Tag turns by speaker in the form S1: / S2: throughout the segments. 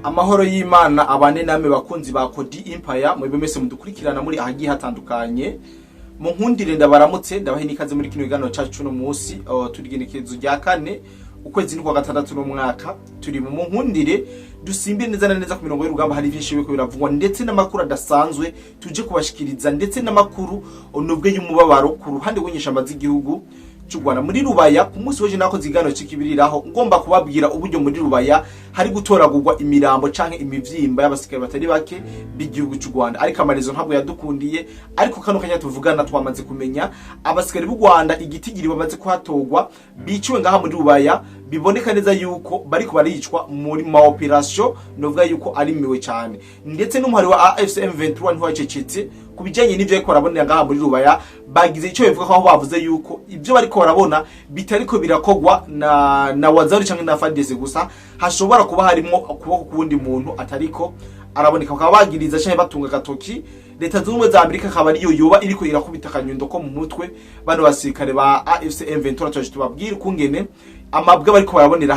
S1: Amahoro y'Imana abane namwe bakunzi ba Kodi Empire mwebwe mwese mudukurikirana muri ahagiye hatandukanye. Mu nkundire ndabaramutse ndabahe nikaze muri kino kiganiro cyacu no munsi turigenekezo rya kane ukwezi ni kwa gatandatu no mwaka turi mu nkundire dusimbire neza neza ku mirongo y'urugamba hari byinshi biko biravugwa ndetse n'amakuru adasanzwe tuje kubashikiriza ndetse n'amakuru onubwe y'umubabaro ku ruhande rw'inyesha amazi igihugu cy'Urwanda muri Rubaya ku munsi weje nako zigano cikibiriraho ngomba kubabwira uburyo muri Rubaya hari gutoragurwa imirambo canke imivyimba y'abasikari batari bake b'igihugu cy'Urwanda ariko amarezo ntabwo yadukundiye ariko kano kanya tuvugana twamaze kumenya abasikari b'u Rwanda igitigiri bamaze kuhatogwa biciwe ngaha muri Rubaya biboneka neza yuko bariko baricwa muri ma operation novuga yuko ari miwe cyane ndetse n'umuhari wa AFC M23 ntwacecetse kubijanye n'ivyo ariko barabonera ngaha muri Rubaya bagize ico bivuga ko bavuze yuko ivyo bariko barabona bitariko birakogwa na wazari canke na FARDC gusa hashobora kuba harimo kuboko kuwundi muntu atariko araboneka bakaba bagiriza canke batunga gatoki leta z'ubumwe za Amerika akaba ariyo yoba iriko irakubita akanyundo ko mu mutwe bano basirikare ba AFC M23 twaje tubabwira ukungene amabwe bariko barabonera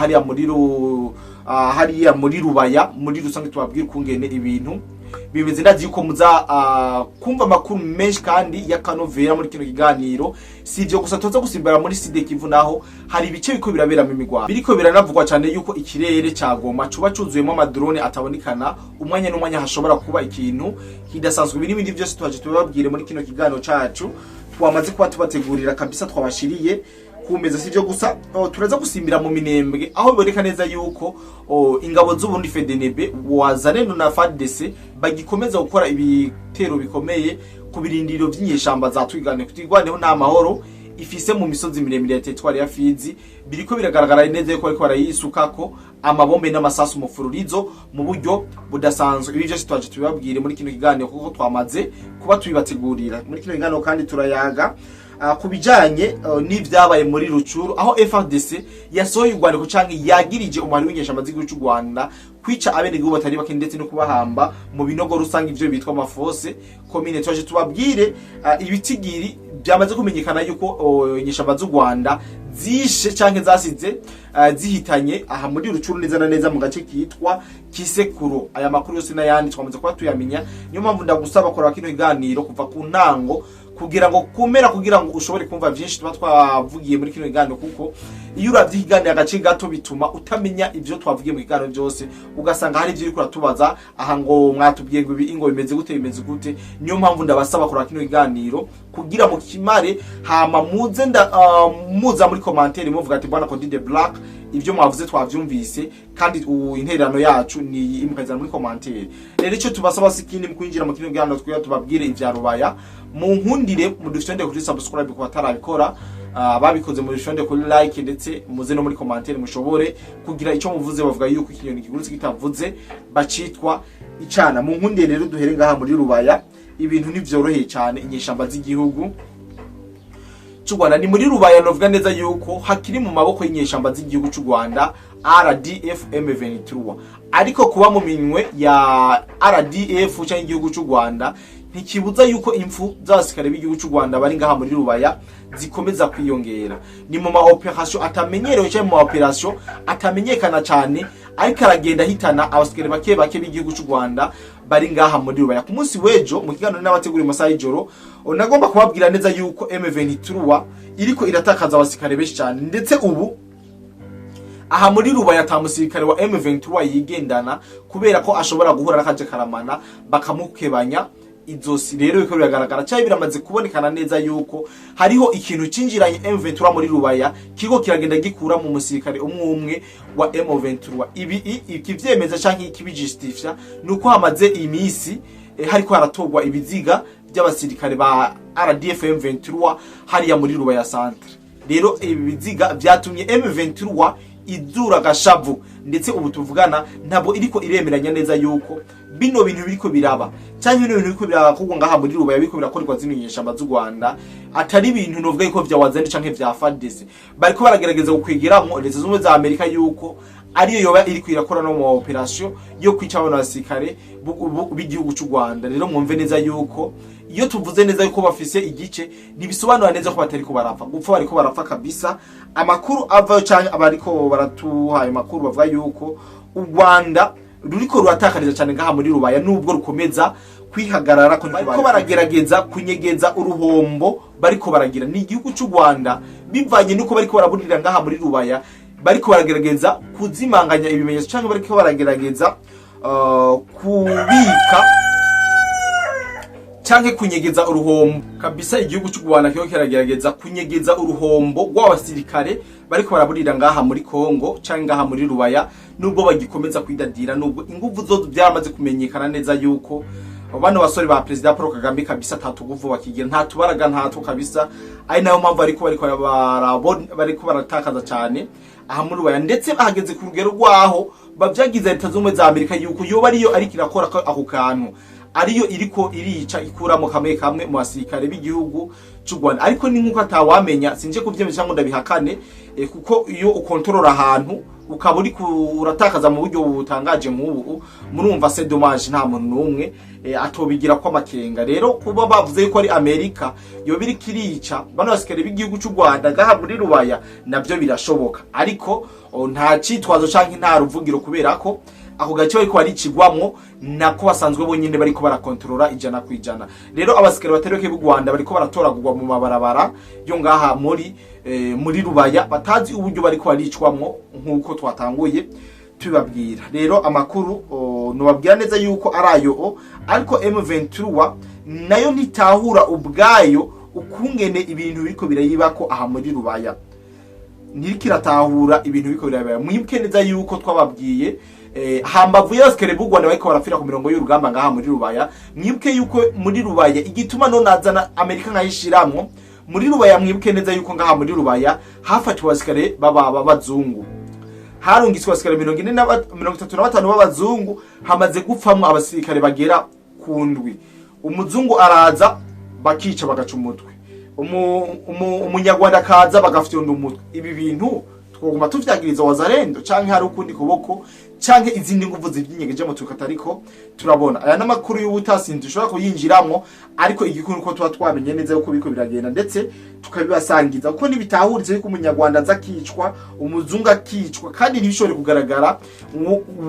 S1: hariya muri Rubaya muri rusange tubabwira ukungene ibintu bimeze ndazi yuko muza kumva makuru menshi kandi yakanovera muri kino kiganiro sivyo gusa toza gusimbara muri Side Kivu naho hari ibice biko birabera mu migwa biriko biranavugwa cyane yuko ikirere cyagoma cuba cuzuyemo amadrone atabonekana umwanya n'umwanya hashobora kuba ikintu kidasanzwe ibindi byose twaje tubabwire muri kino kiganiro cacu twamaze kuba tubategurira kabisa twabashiriye kumeza sivyo gusa turaza gusimbira mu Minembwe aho biboneka neza yuko ingabo z'Uburundi FDNB wazareno na FARDC bagikomeza gukora ibitero bikomeye ku birindiro by'inyeshamba zatwigane kutigwaneho n'amahoro ifise mu misozi miremire ya territoire ya Fizi biriko biragaragara neza yuko ariko barayisukako amabombe n'amasasu mu fururizo mu buryo budasanzwe ibi byose twaje tubabwire muri kino kiganiro kuko twamaze kuba tubibategurira muri kino kiganiro kandi turayaga kubijanye n'ivyabaye muri Rucuru aho FARDC yasohoye urwandiko canke yagirije umwari w'inyesha amazigo cy'u Rwanda kwica abenegihugu batari bake ndetse no kubahamba mu binogo rusange ivyo bitwa amafose commune twaje tubabwire ibitigiri byamaze kumenyekana yuko inyesha amazi y'u Rwanda zishe canke zasize zihitanye aha muri Rucuru neza na neza mu gace kitwa Kisekuro aya makuru yose n'ayandi twamaze kuba tuyamenya niyo mpamvu ndagusaba kora kino kiganiro kuva ku ntango kugira ngo ushobore kumva byinshi tuba twavugiye muri kino kiganiro kuko iyo uravye ikiganiro agace gato bituma utamenya ivyo twavugiye mu kiganiro byose ugasanga hari ivyo uriko uratubaza aha ngo mwatubwiye ngo ingo bimeze gute niyo mpamvu ndabasaba kora kino kiganiro kugira mu kimare hama muza muri commentaire muvuga ati bwana Kodi the Black ivyo mwavuze twavyumvise kandi intererano yacu ni imukazana muri commentaire rero ico tubasaba sikindi mu kwinjira mu kino kiganiro twiya tubabwire ivya Rubaya mu nkundire mu dufende kuri subscribe ku batarabikora babikoze mu dufende kuri like ndetse muze no muri commentaire mushobore kugira ico muvuze bavuga yuko ikinyoni kigurutse kitavuze bacitwa icana mu nkundire rero duhere ngaha muri Rubaya ibintu nivyoroheye cyane inyeshamba z'igihugu cy'u Rwanda ni muri Rubaya novuga neza yuko hakiri mu maboko y'inyeshamba z'igihugu cy'u Rwanda RDF M23 ariko kuba mu minwe ya RDF cyangwa igihugu cy'u Rwanda ntikibuza yuko impfu z'abasikare b'igihugu cy'u Rwanda bari ngaha muri Rubaya zikomeza kwiyongera ni mu ma operation atamenyerewe cyane mu operation atamenyekana cyane ariko aragenda hitana abasikare bake b'igihugu cy'u Rwanda bari ngaha muri Rubaya ku munsi wejo mu kiganiro n'abategura masaha y'ijoro nagomba kubabwira neza yuko M23 iriko iratakaza abasikare benshi cyane ndetse ubu aha muri Rubaya tamusirikare wa M23 yigendana kubera ko ashobora guhura n'akaje karamana bakamukebanya izosi rero biko biragaragara cyane biramaze kubonekana neza yuko hariho ikintu cinjiranye M23 muri Rubaya kiko kiragenda gikura mu musirikare umwe wa M23 ibi ikivyemeza canke ikibijustifya nuko hamaze imisi hariko haratogwa ibiziga by'abasirikare ba RDF M23 hariya muri Rubaya centre rero ibi biziga byatumye M23 idura gashavu ndetse ubu tuvugana ntabwo iriko iremeranya neza yuko bino bintu biriko biraba cyangwa bino bintu biriko birakogwa ngaha muri Rubaya biriko birakorwa zimenyeshamba z'u Rwanda atari ibintu novuga yuko vya wazandi canke vya FARDC bariko baragerageza gukwigiramwo leta z'ubumwe za Amerika yuko ariyo yoba iriko irakora no mu operation yo kwica abantu basikare b'igihugu cy'u Rwanda rero mwumve neza yuko iyo tuvuze neza yuko bafise igice nibisobanura neza ko batari ko barapfa gupfa bariko barapfa kabisa amakuru ava cyane abariko baratuhaye makuru bavuga yuko u Rwanda ruriko ruratakariza cyane ngaha muri Rubaya nubwo rukomeza kwihagarara ko bariko baragerageza kunyegeza uruhombo bariko baragira ni igihugu cy'u Rwanda bivanye nuko bariko baraburira ngaha muri Rubaya bariko baragerageza kuzimanganya ibimenyetso cyangwa bariko baragerageza kubika cyangwa kunyegeza uruhombo kabisa. Igihugu cy'u Rwanda cyo kiragerageza kunyegeza uruhombo rw'abasirikare bariko baraburira ngaha muri Kongo cyangwa ngaha muri Rubaya nubwo bagikomeza kwidadira nubwo inguvu zo byaramaze kumenyekana neza yuko bano basore ba President Paul Kagame kabisa tatuguvu bakigira nta tubaraga ntato kabisa, ari nayo mpamvu bariko baratakaza cyane aha muri Rubaya, ndetse bahageze ku rugero rwaho bavyagize Leta z'Ubumwe za Amerika yuko yoba ariyo ariko irakora ako kantu, ariyo iriko irica ikuramo kamwe mu basirikare b'igihugu cy'u Rwanda. Ariko ni nkuko atawamenya sinje kuvyemeza cyangwa ndabihakane kuko iyo ukontorora ahantu ukaba uri uratakaza mu buryo butangaje nk'ubu murumva c'est dommage nta muntu numwe atobigira ko amakenga. Rero kuba bavuze ko ari Amerika yo biri kirica bano basikare b'igihugu cy'u Rwanda gaha muri Rubaya nabyo birashoboka, ariko nta citwazo canke nta ruvugiro kubera ko ako gace bariko baricigwamwo nako basanzwe bonyine bariko barakontorora ijana kwijana. Rero abasikare bateruke b'u Rwanda bariko baratoragurwa mu mabarabara yo ngaha muri Rubaya batazi uburyo bariko baricwamwo nkuko twatanguye tubabwira. Rero amakuru nubabwira neza yuko arayo, ariko M23 nayo ntitahura ubwayo ukungene ibintu biriko birayibako aha muri Rubaya, ntikiratahura ibintu biriko birayibaya. Mwibuke neza yuko twababwiye hambavu y'abasikare b'u Rwanda bariko barafira ku mirongo y'urugamba ngaha muri Rubaya. Mwibuke yuko muri Rubaya igituma no nazana Amerika nkayishiramwo muri Rubaya, mwibuke neza yuko ngaha muri Rubaya hafatiwe abasikare b'abazungu, harungiswe abasikare 35 b'abazungu, hamaze gupfamwo abasirikare bagera ku ndwi. Umuzungu araza bakica bagaca umutwe, umunyarwanda akaza bagafyonda umutwe. Ibi bintu twoguma tuvyagiriza wazarendo canke hari ukundi kuboko canke izindi nguvu zivyinyegeje mu tukatariko turabona. Aya namakuru y'ubutasi dushobora kuyinjiramwo, ariko igikuru ko tuba twamenye neza uko biko biragenda ndetse tukabibasangiza kuko nibitahurize ko umunyarwanda azakicwa umuzungu akicwa kandi ntibishobore kugaragara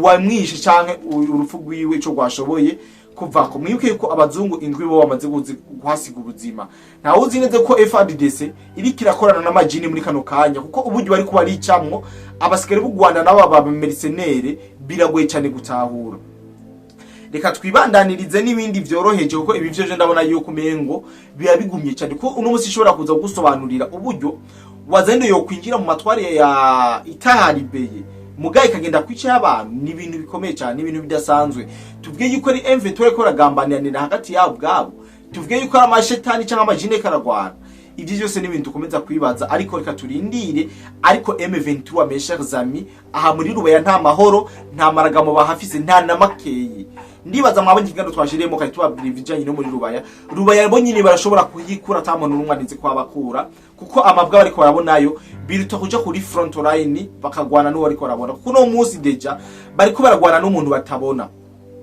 S1: wamwishe canke urupfu rwiwe cyo rwashoboye kuvako. Mwibuke yuko abazungu indwi bo bamaze guhasiga ubuzima. Nta uzi neza ko FARDC iri kirakorana n'amajini muri kano kanya kuko uburyo bari kubaricamwo abasikare b'u Rwanda nabo baba mercenaire biragoye cyane gutahura. Reka twibandanirize n'ibindi vyoroheje kuko ibi vyo je ndabona yuko umengo biba bigumye cyane ko uno musi ishobora kuza gusobanurira uburyo wazendo yo kwinjira mu matware ya Itaharibeye mugaye kagenda kwica abantu. Ni ibintu bikomeye cyane, ni ibintu bidasanzwe. Tuvuge yuko ari M23 ko ragambanira hagati yabo bwabo, tuvuge yuko ari amashetani cyangwa amajine karagwana. Ibyo byose ni ibintu dukomeza kwibaza, ariko reka turindire. Ariko M23 mes amis aha muri Rubaya nta mahoro, nta maragamo bahafise, nta namakeyi. Ndibaza mwabonye igando twashiriyemo kandi tubabwira ibijanye no muri Rubaya bo nyine barashobora kuyikura atamuntu n'umwanditse kwabakura kuko amabwa bariko barabonayo biruta kuja kuri front line bakagwana n'uwo ariko barabona kuko no munsi deja bariko baragwana n'umuntu batabona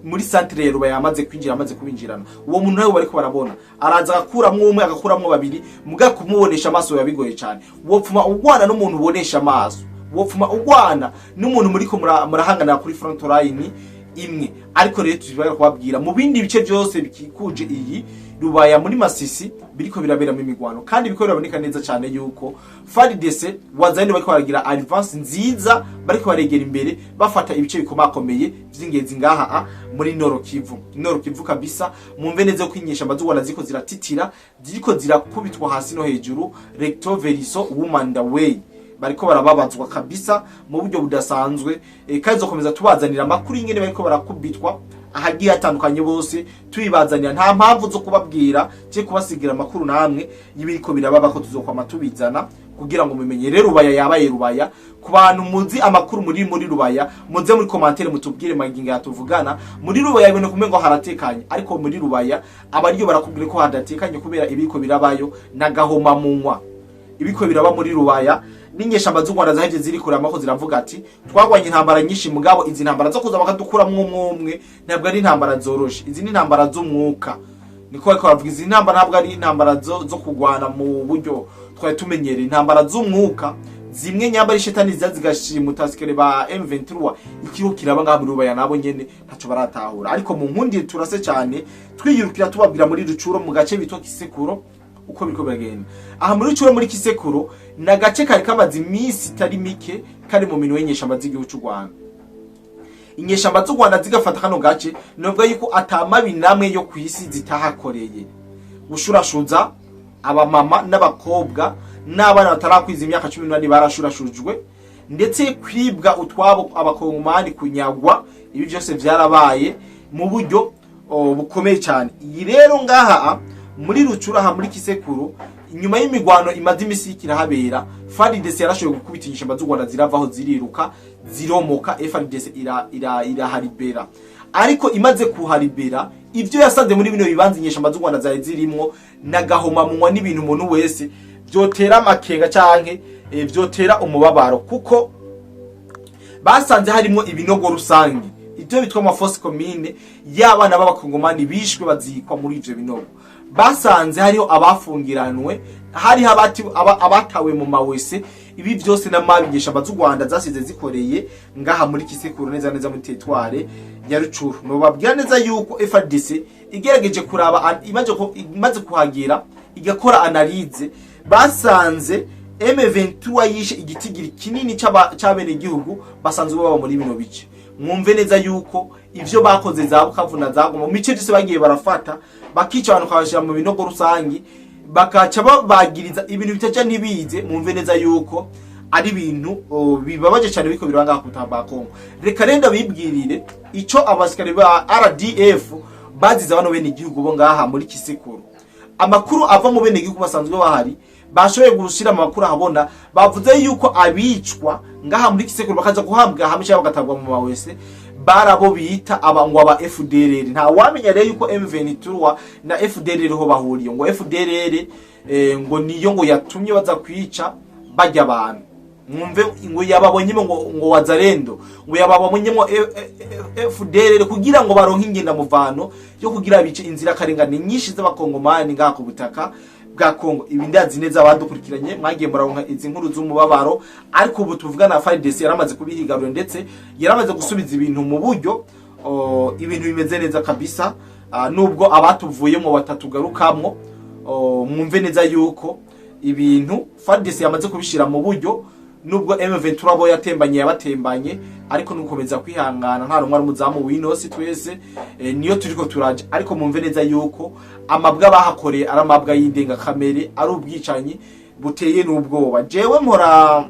S1: muri centre ya Rubaya amaze kwinjira, amaze kubinjirana uwo muntu nawe bariko barabona araza agakuramwo umwe agakuramwo babiri muga kumubonesha amaso yabigoye cyane. Wopfuma ugwana n'umuntu ubonesha amaso, wopfuma ugwana n'umuntu muriko murahangana kuri front line imwe. Ariko rero tuzibara kubabwira mu bindi bice byose bikikuje iyi Rubaya muri Masisi biriko birabera mu migwano kandi biko biraboneka neza cyane yuko FARDC wazanye bariko baragira advance nziza, bariko baregera imbere bafata ibice bikomakomeye vy'ingenzi ngaha muri Nord Kivu kabisa. Mumve neza ko inyesha amazubona ziko ziratitira, ziko zirakubitwa hasi no hejuru. Recto Verso Woman the Way bariko barababazwa kabisa mu buryo budasanzwe. Kandi zokomeza tubazanira amakuru ingene bariko barakubitwa ahagiye atandukanye bose tubibazanira, nta mpamvu zo kubabwira cyo kubasigira amakuru namwe y'ibiriko birababa ko tuzokwama tubizana kugira ngo mumenye. Rero Rubaya yabaye Rubaya ku bantu muzi amakuru muri Rubaya muze muri commentaire mutubwire maginga yatuvugana muri Rubaya ibintu kumengo haratekanye, ariko muri Rubaya abaryo barakubwira ko hadatekanye kubera ibiriko birabayo nagahoma munwa. Ibiko biraba muri Rubaya ninyesha amazungwana zaheje ziri kurama ko ziravuga ati twagwanye intambara nyinshi mugabo izi ntambara zo kuza bakadukura mwumwe ntabwo ari intambara zoroshe, izi ni intambara z'umwuka. Niko ariko bavuga izi ntambara ntabwo ari intambara zo kugwana mu buryo twari tumenyereye. Intambara z'umwuka zimwe nyambari shetani zigashimuta sikere ba M23 ikiro kiraba ngaha muri Rubaya nabo nyene ntaco baratahura. Ariko mu nkundi turase cyane twiyirukira tubabwira muri Rucuro mu gace bitwa Kisekuro uko biriko biragenda. Aha muri Rucuro muri Kisekuro na gace kari kamaze imisi itari mike kari mu minwe y'Inyeshamba z'igihugu cy'u Rwanda. Inyeshamba z'u Rwanda zigafata kano gace novuga yuko atamabi namwe yo kwisi zitahakoreye. Gushurashuza abamama n'abakobwa n'abana batarakwiza imyaka 18 barashurashujwe, ndetse kwibwa utwabo abakongomani kunyagwa. Ibi byose byarabaye mu buryo bukomeye cyane. Iyi rero ngaha muri Rucuro aha muri Kisekuro inyuma y'imigwano imaze imisi kirahabera, FARDC yarashoboye gukubita inyeshamba z'u Rwanda ziravaho ziriruka ziromoka. FARDC iraharibera, ariko imaze kuharibera ivyo yasanze muri bino bibanza inyeshamba z'u Rwanda zari zirimo nagahoma munwa n'ibintu umuntu wese byotera amakenga canke byotera umubabaro, kuko basanze harimo ibinogo rusangi ibyo bitwa amafosse commune y'abana b'abakongomani bishwe bazikwa muri ivyo binogo. Basanze hariho abafungiranwe, hari abatawe mu mawese. Ibi byose n'amabigisha baz'u Rwanda zasize zikoreye ngaha muri Kisekuro neza neza muri territoire ya Rucuro. No babwira neza yuko FARDC igerageje kuraba imaze kuhagira igakora analyse, basanze M23 yishe igitigiri kinini cy'abene igihugu basanzwe baba muri bino bice. Mwumve neza yuko ivyo bakoze za Bukavuna zagoma mu mice byose bagiye barafata bakica abantu kabashira mu binogo rusangi bakaca bagiriza ibintu bitaca nibize. Mwumve neza yuko ari ibintu bibabaje cyane biko biranga kutamba Kongo. Reka renda bibwirire ico abasikari ba RDF baziza bano bene igihugu bo ngaha muri Kisekuro. Amakuru ava mu bene igihugu basanzwe bahari bashoboye gushira amakuru ahabona, bavuze yuko abicwa ngaha muri Kisekuro bakaza guhambwa hamwe cyangwa bagatabwa mu mawese barabo bita abangwa ba FDLR. Nta wamenya rero yuko M23 na FDLR ho bahuriye, ngo FDLR ngo niyo ngo yatumye baza kwica bajya abantu. Mwumve ngo yababonye ngo wazarendo, ngo yababonye ngo FDLR kugira ngo baronke ingenda muvano yo kugira bice inzira karengane nyinshi z'abakongomani ngaha ku butaka bwa Kongo. Ibi ndazi neza abadukurikiranye mwagiye muronka izi nkuru z'umubabaro, ariko ubu tuvugana FARDC yaramaze kubihigarura ndetse yaramaze gusubiza ibintu mu buryo ibintu bimeze neza kabisa. Nubwo abatuvuyemo batatugarukamwo, mwumve neza yuko ibintu FARDC yamaze kubishira mu buryo, nubwo M23 bo yabatembanye, ariko nukomeza kwihangana. Nta rumwe rumuzamu w'inosi twese niyo turiko turaje, ariko mwumve neza yuko amabwa bahakoreye ari amabwa y'indenga kamere, ari ubwicanyi buteye n'ubwoba. Jewe mpora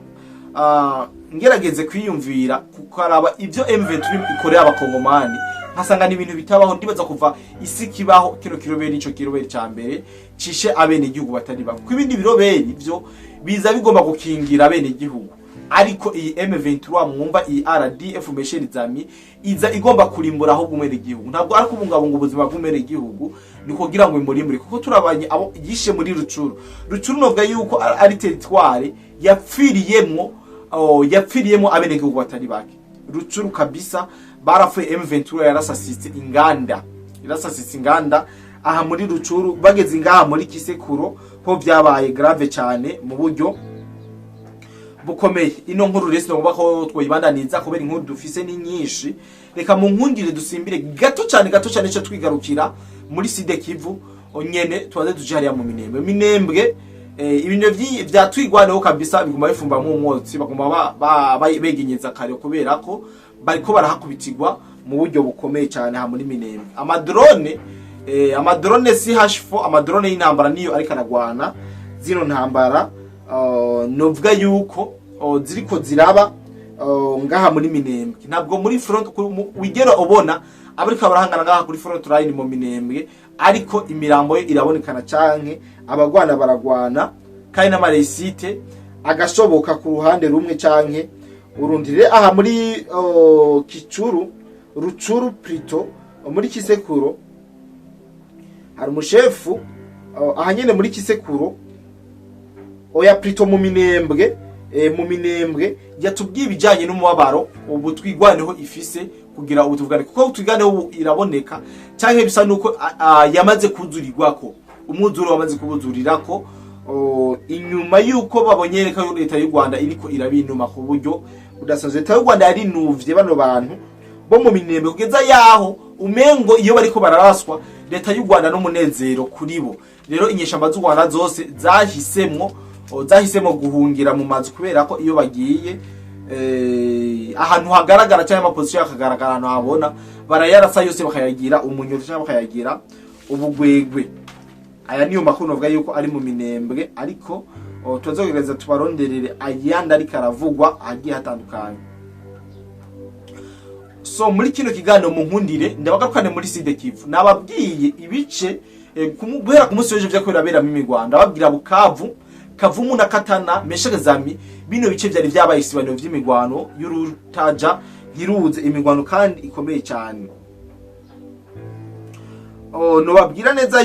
S1: ngerageze kwiyumvira kukaraba ivyo M23 ikorera abakongomani, nkasanga ni ibintu bitabaho. Ndibaza kuva isi kibaho kino kiroberi nico kiroberi ca mbere cishe abene igihugu batari bako. Kwibindi biroberi ivyo biza bigomba gukingira abene igihugu, ariko iyi M23 mwumva iyi RDF mesherizami iza igomba kurimbura aho gumere igihugu. Ntabwo ari kubungabunga ubuzima bw'umere igihugu, ni kugira ngo imurimbure, kuko turabanye abo yishe muri Rucuro. Rucuro novuga yuko ari territoire yapfiriyemo abene igihugu batari bake. Rucuro kabisa barafuye. M23 yarasasitse inganda aha muri Rucuro, bageze ngaha muri Kisekuro ho byabaye grave cyane mu buryo bukomeye. Ino nkuru rese ngomba ko twoyibandaniza kubera inkuru dufise ni nyinshi. Reka mu nkundire dusimbire gato cyane cyo twigarukira muri Side Kivu onyene twaze tuje hariya mu Minembwe. Ibintu vyatwigwaneho kabisa biguma bifumba mu mwotsi, baguma begenyeza kare kubera ko bariko barahakubitirwa mu buryo bukomeye cyane ha muri Minembwe. Amadrone CH4, amadrone y'intambara niyo ariko aragwana zino ntambara. Novuga yuko ziriko ziraba ngaha muri Minembwe. Ntabwo muri front wigera ubona abariko barahangana ngaha kuri front line mu Minembwe, ariko imirambo irabonekana canke abagwana baragwana kandi n'amaresite agashoboka ku ruhande rumwe canke urundire. Aha muri Rucuro Prito muri Kisekuro hari umushefu aha nyene muri Kisekuro oya Prito mu Minembwe. Mu Minembwe yatubwiye ibijanye n'umubabaro ubu twigwaneho ifise kugira ubu tuvugane, kuko twiganeho iraboneka canke bisa nuko yamaze kuzurirwako, umwuzuro wamaze kubuzurirako inyuma yuko babonye ko leta y'u Rwanda iriko irabinuma ku buryo budasanzwe. Leta y'u Rwanda yarinuvye bano bantu bo mu Minembwe kugeza yaho umengo iyo bariko bararaswa leta y'u Rwanda n'umunezero kuri bo. Rero inyeshamba z'u Rwanda zose zahisemo guhungira mu mazu kubera ko iyo bagiye ahantu hagaragara cyangwa amaposition akagaragara ahantu habona barayarasa yose bakayagira umunyoto cyangwa bakayagira ubugwegwe. Aya niyo makuru novuga yuko ari mu Minembwe, ariko tuzogereza tubaronderere ayandi ariko aravugwa agiye hatandukanye. So muri kino kiganiro mu nkundire ndabagarukane muri Sud Kivu, nababwiye ibice guhera ku munsi w'ejo vyakorera bera mu Rwanda, babwira Bukavu, Kavumu na Katana, Meshagazami, bino bice byari byabaye isibaniro vy'imigwano y'urutaja ntiruze imigwano kandi ikomeye cyane. Nobabwira neza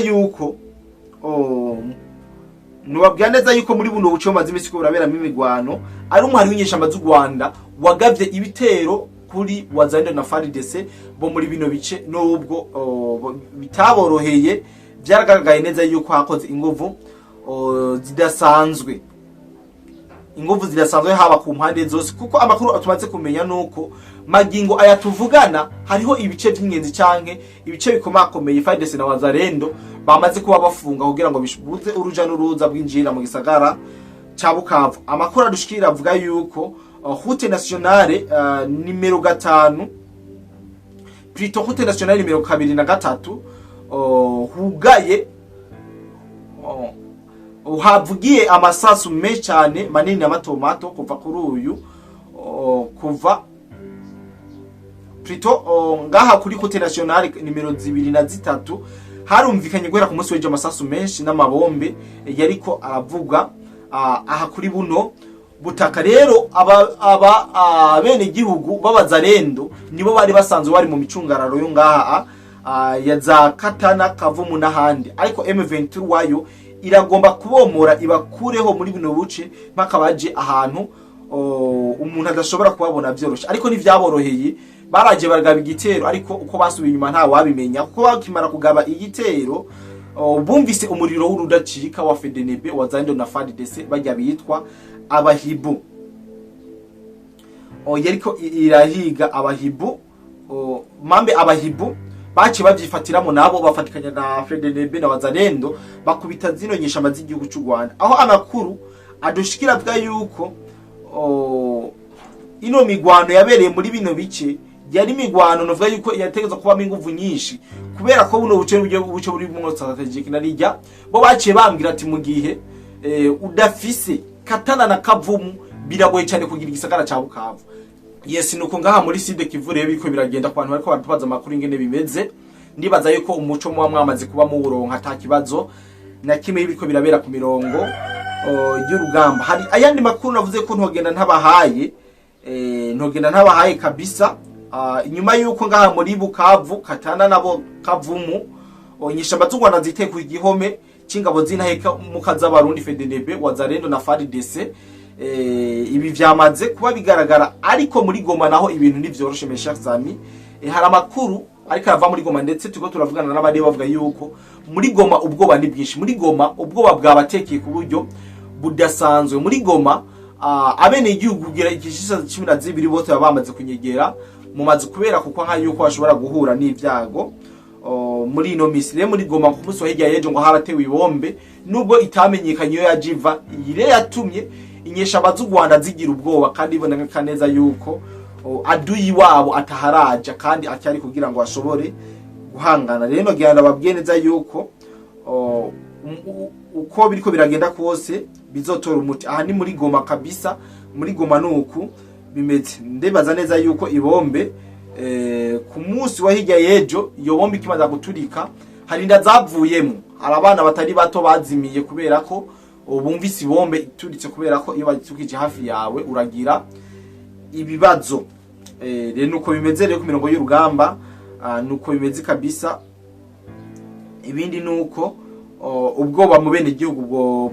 S1: yuko muri buno buce maze imisi ko burabera mu imigwano ari umuhari w'inyeshamba z'u Rwanda wagavye ibitero kuri Wazalendo na FARDC bo muri bino bice, nubwo bitaboroheye byaragaragaye neza yuko hakoze inguvu zidasanzwe haba ku mpande zose, kuko amakuru atumaze kumenya nuko magingo aya tuvugana hariho ibice by'ingenzi canke ibice bikomakomeye FARDC na Wazalendo bamaze kuba bafunga kugira ngo bishubuze uruja n'uruza bwinjira mu gisagara ca Bukavu. Amakuru adushikira avuga yuko route nationale nimero 5 plutôt route nationale nimero 2 na 3 hugaye uhavugiye amasasu menshi cyane manini na mato kuva kuri uyu kuva plutôt ngaha kuri route nationale nimero 2 na 3 harumvikanye guhera ku munsi w'ejo amasasu menshi n'amabombe yariko aravuga aha kuri buno butaka. Rero bene gihugu b'Abazalendo nibo bari basanzwe bari mu micungararo yo ngaha ya za Katana, Kavumu n'ahandi, ariko M23 wayo iragomba kubomora ibakureho muri bino buce mpaka baje ahantu umuntu adashobora kubabona byoroshe. Ariko ntivyaboroheye, baraje baragaba igitero, ariko uko basubiye inyuma nta wabimenya, kuko bakimara kugaba igitero bumvise umuriro w'urudacika wa FDNB Wazalendo na FARDC bajya bitwa abahibu. Yariko irahiga abahibu, mambe abahibu baci bavyifatiramo nabo bafatikanya na FDNB na Wazalendo bakubita zino nyeshamba z'igihugu cy'u Rwanda. Aho amakuru adushikira bwa yuko ino migwano yabereye muri bino bice yari migwano novuga yuko yategeza kuba inguvu nyinshi, kubera ko buno buce buri mu strategic narijya bo baciye bambwira ati mu gihe udafise Katana na Kavumu biragoye cyane kugira igisagara ca Bukavu. Yes, nuko ngaha muri Sud Kivu rero biko biragenda ku bantu bariko baratubaza amakuru ingene bimeze. Ndibaza yuko umuco mu mwamaze kuba mu buronka ata kibazo na kimwe biko birabera ku mirongo y'urugamba. Hari ayandi makuru navuze ko ntogenda ntabahaye kabisa. Inyuma yuko ngaha muri Bukavu, Katana nabo Kavumu inyeshamba z'u Rwanda ziteye ku igihome c'ingabo z'intaheka mukaza Barundi FDNB Wazalendo na FARDC. Ibi vyamaze kuba bigaragara, ariko muri Goma naho ibintu ntivyoroshe Meshagazami. Hari amakuru ariko ava muri Goma, ndetse tuko turavugana n'abandi bavuga yuko muri Goma ubwoba ni bwinshi. Muri Goma ubwoba bwabatekeye ku buryo budasanzwe. Muri Goma abene igihugu gira igishisa 12 bote bamaze kunyegera mu mazu kubera kuko nka yuko bashobora guhura n'ivyago muri ino misire. Muri Goma ku munsi wa hirya yejo ngo haratewe ibombe, nubwo itamenyekanye yo yajiva, ire yatumye inyeshamba z'u Rwanda zigira ubwoba, kandi iboneka neza yuko aduyi wabo ataharaja kandi acyari kugira ngo bashobore guhangana. Rero gihanda babwiye neza yuko uko biriko biragenda kose bizotora umuti. Aha ni muri Goma kabisa, muri Goma nuku bimeze. Ndebaza neza yuko ibombe ku munsi wa hirya yejo iyo bombe kimaza guturika hari nda zavuyemo, hari abana batari bato bazimiye kubera ko bumvise ibombe ituritse, kubera ko iyo batukije hafi yawe uragira ibibazo. Rero nuko bimeze rero ku mirongo y'urugamba, nuko bimeze kabisa. Ibindi nuko ubwoba mu bene igihugu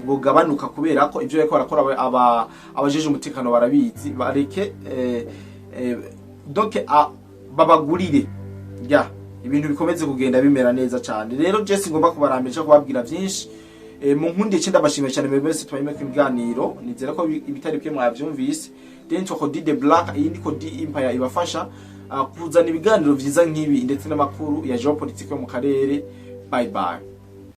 S1: bwogabanuka kubera ko ivyo bariko barakora abajeje umutekano barabizi, bareke donc babagurire ibintu bikomeze kugenda bimera neza cyane. Rero Jesse ngomba kubarambira kubabwira byinshi mu nkundi cyenda bashimiye cyane mwese twayime ku biganiro nizera ko ibitari byo mwavyumvise then to Code Black iyi ni Code Empire ibafasha kuzana ibiganiro vyiza nk'ibi ndetse n'amakuru ya geopolitique yo mu karere. Bye bye.